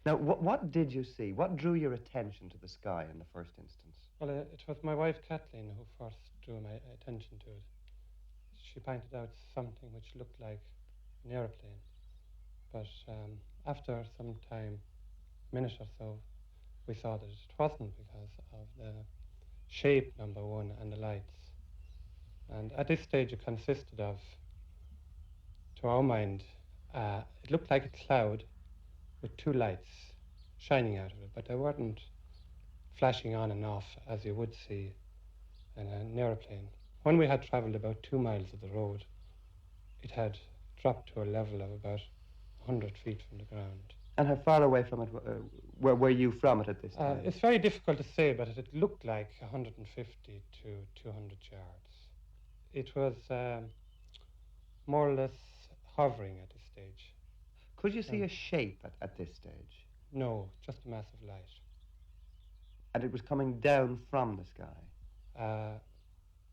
Now, what did you see? What drew your attention to the sky in the first instance? Well, it was my wife Kathleen who first drew my attention to it. She pointed out something which looked like an aeroplane, but after some time, a minute or so, we saw that it wasn't because of the shape, number one, and the lights. And at this stage, it consisted of, to our mind, it looked like a cloud with two lights shining out of it, but they weren't flashing on and off as you would see in an aeroplane. When we had travelled about 2 miles of the road, it had dropped to a level of about 100 feet from the ground. And how far away from it where were you from it at this time? It's very difficult to say, but it looked like 150 to 200 yards. It was more or less hovering at this stage. Could you see a shape at this stage? No, just a massive light. And it was coming down from the sky?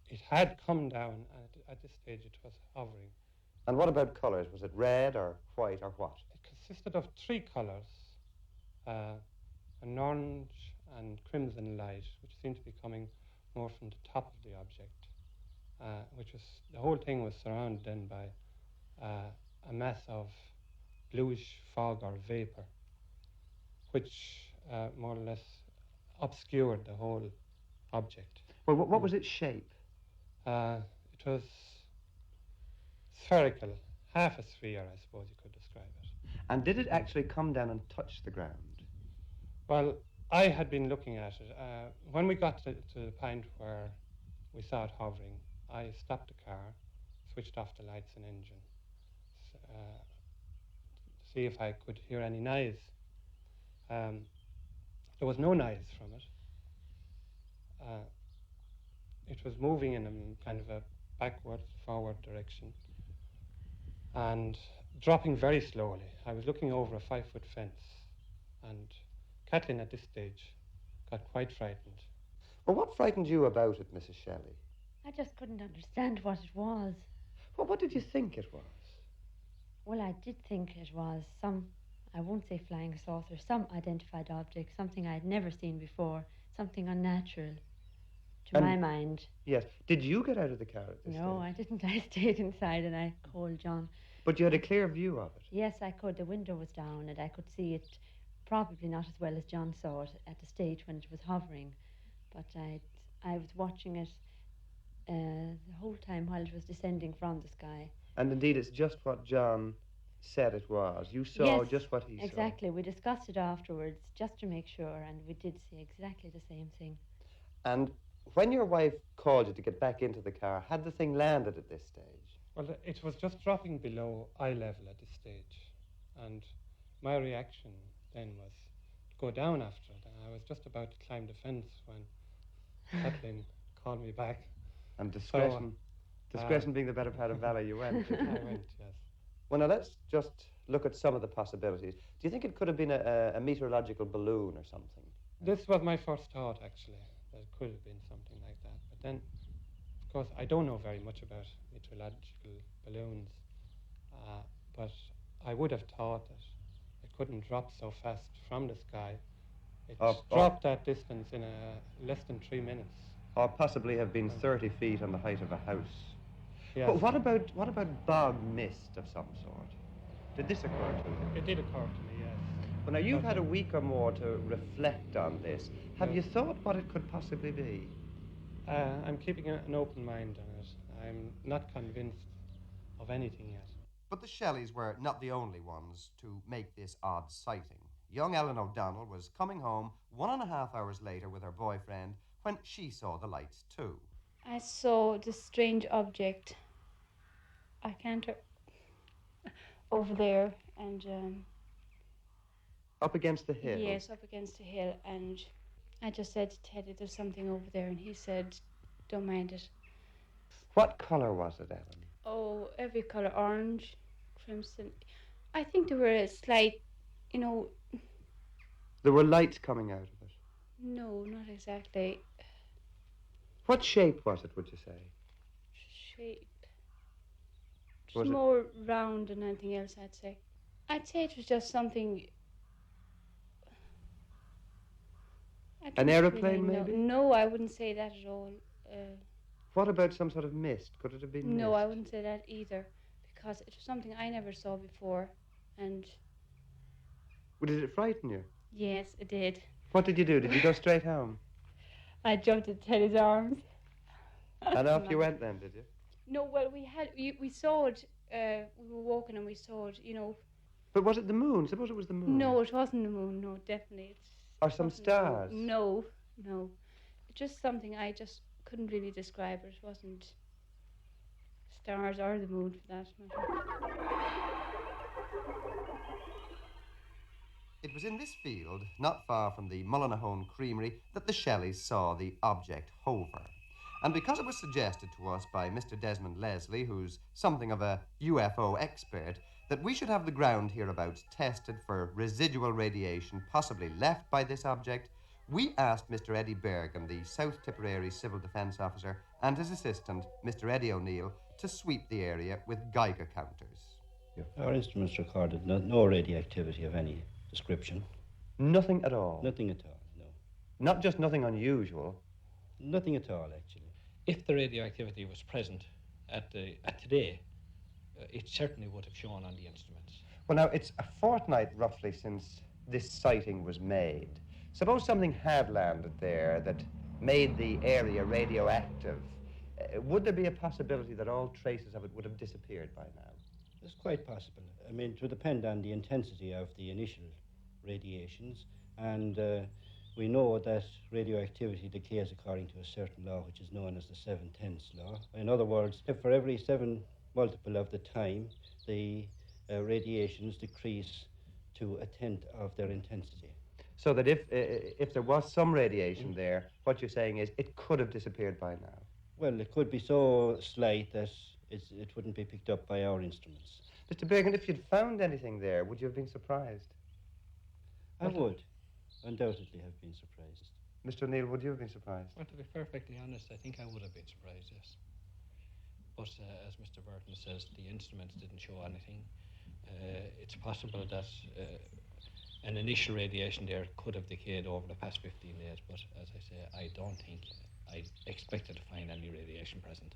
It had come down, and at this stage it was hovering. And what about colours? Was it red or white or what? It consisted of 3 colours, an orange and crimson light, which seemed to be coming more from the top of the object, the whole thing was surrounded then by a mass of bluish fog or vapour, which more or less obscured the whole object. Well, what was its shape? It was spherical, half a sphere, I suppose you could describe it. And did it actually come down and touch the ground? Well, I had been looking at it. When we got to the point where we saw it hovering, I stopped the car, switched off the lights and engine, to see if I could hear any noise. There was no noise from it. It was moving in a kind of a backward, forward direction and dropping very slowly. I was looking over a 5-foot fence, and Kathleen at this stage got quite frightened. Well, what frightened you about it, Mrs. Shelley? I just couldn't understand what it was. Well, what did you think it was? Well, I did think it was some, I won't say flying saucer, some identified object, something I had never seen before, something unnatural to my mind. Yes. Did you get out of the car at this No, stage? I didn't. I stayed inside and I called John. But you had a clear view of it? Yes, I could. The window was down and I could see it, probably not as well as John saw it at the stage when it was hovering. But I was watching it the whole time while it was descending from the sky. And indeed, it's just what John said it was. You saw just what he saw. Exactly. We discussed it afterwards just to make sure, and we did see exactly the same thing. And when your wife called you to get back into the car, had the thing landed at this stage? Well, it was just dropping below eye level at this stage, and my reaction then was to go down after it. And I was just about to climb the fence when Kathleen called me back. And discretion being the better part of valor, you went. I went, yes. Well, now let's just look at some of the possibilities. Do you think it could have been a meteorological balloon or something? This was my first thought, actually, that it could have been something like that. But then, of course, I don't know very much about meteorological balloons, but I would have thought that it couldn't drop so fast from the sky. It dropped that distance in less than 3 minutes. Or possibly have been 30 feet on the height of a house. Yes. But what about bog mist of some sort? Did this occur to you? It did occur to me, yes. Well, now you've had a week or more to reflect on this. Have you thought what it could possibly be? I'm keeping an open mind on it. I'm not convinced of anything yet. But the Shelleys were not the only ones to make this odd sighting. Young Ellen O'Donnell was coming home 1.5 hours later with her boyfriend when she saw the lights too. I saw this strange object. I can't... over there, and... Up against the hill? Yes, up against the hill, and I just said to Teddy, there's something over there, and he said, don't mind it. What colour was it, Ellen? Oh, every colour, orange, crimson. I think there were a slight, There were lights coming out of it? No, not exactly. What shape was it, would you say? Shape. Was More round than anything else, I'd say. I'd say it was just something I An don't aeroplane, really know. maybe? No, I wouldn't say that at all. What about some sort of mist? Could it have been No, mist? I wouldn't say that either, because it was something I never saw before, and Well, did it frighten you? yes, it did. What did you do? Did you go straight home? I jumped into Teddy's arms. And off you went then, did you? No, well, we saw it. We were walking and we saw it. But was it the moon? Suppose it was the moon. No, it wasn't the moon. No, definitely. Or some wasn't the moon. stars. No, no. It's just something I just couldn't really describe it. It wasn't stars or the moon for that matter. It was in this field, not far from the Mullinahone creamery, that the Shelleys saw the object hover. And because it was suggested to us by Mr. Desmond Leslie, who's something of a UFO expert, that we should have the ground hereabouts tested for residual radiation possibly left by this object, we asked Mr. Eddie Bergen, the South Tipperary Civil Defence Officer, and his assistant, Mr. Eddie O'Neill, to sweep the area with Geiger counters. Our instruments recorded no radioactivity of any description. Nothing at all? Nothing at all, no. Not just nothing unusual? Nothing at all, actually. If the radioactivity was present at today, it certainly would have shown on the instruments. Well, now, it's a fortnight roughly since this sighting was made. Suppose something had landed there that made the area radioactive. Would there be a possibility that all traces of it would have disappeared by now? It's quite possible. I mean, it would depend on the intensity of the initial radiations, and we know that radioactivity decays according to a certain law, which is known as the 7/10 law. In other words, if for every 7 multiple of the time, the radiations decrease to 1/10 of their intensity. So that if there was some radiation there, what you're saying is it could have disappeared by now. Well, it could be so slight that it wouldn't be picked up by our instruments. Mr. Bergen, if you'd found anything there, would you have been surprised? I would undoubtedly have been surprised. Mr. O'Neill, would you have been surprised? Well, to be perfectly honest, I think I would have been surprised, yes. But as Mr. Burton says, the instruments didn't show anything. It's possible that an initial radiation there could have decayed over the past 15 days, but as I say, I don't think I expected to find any radiation present.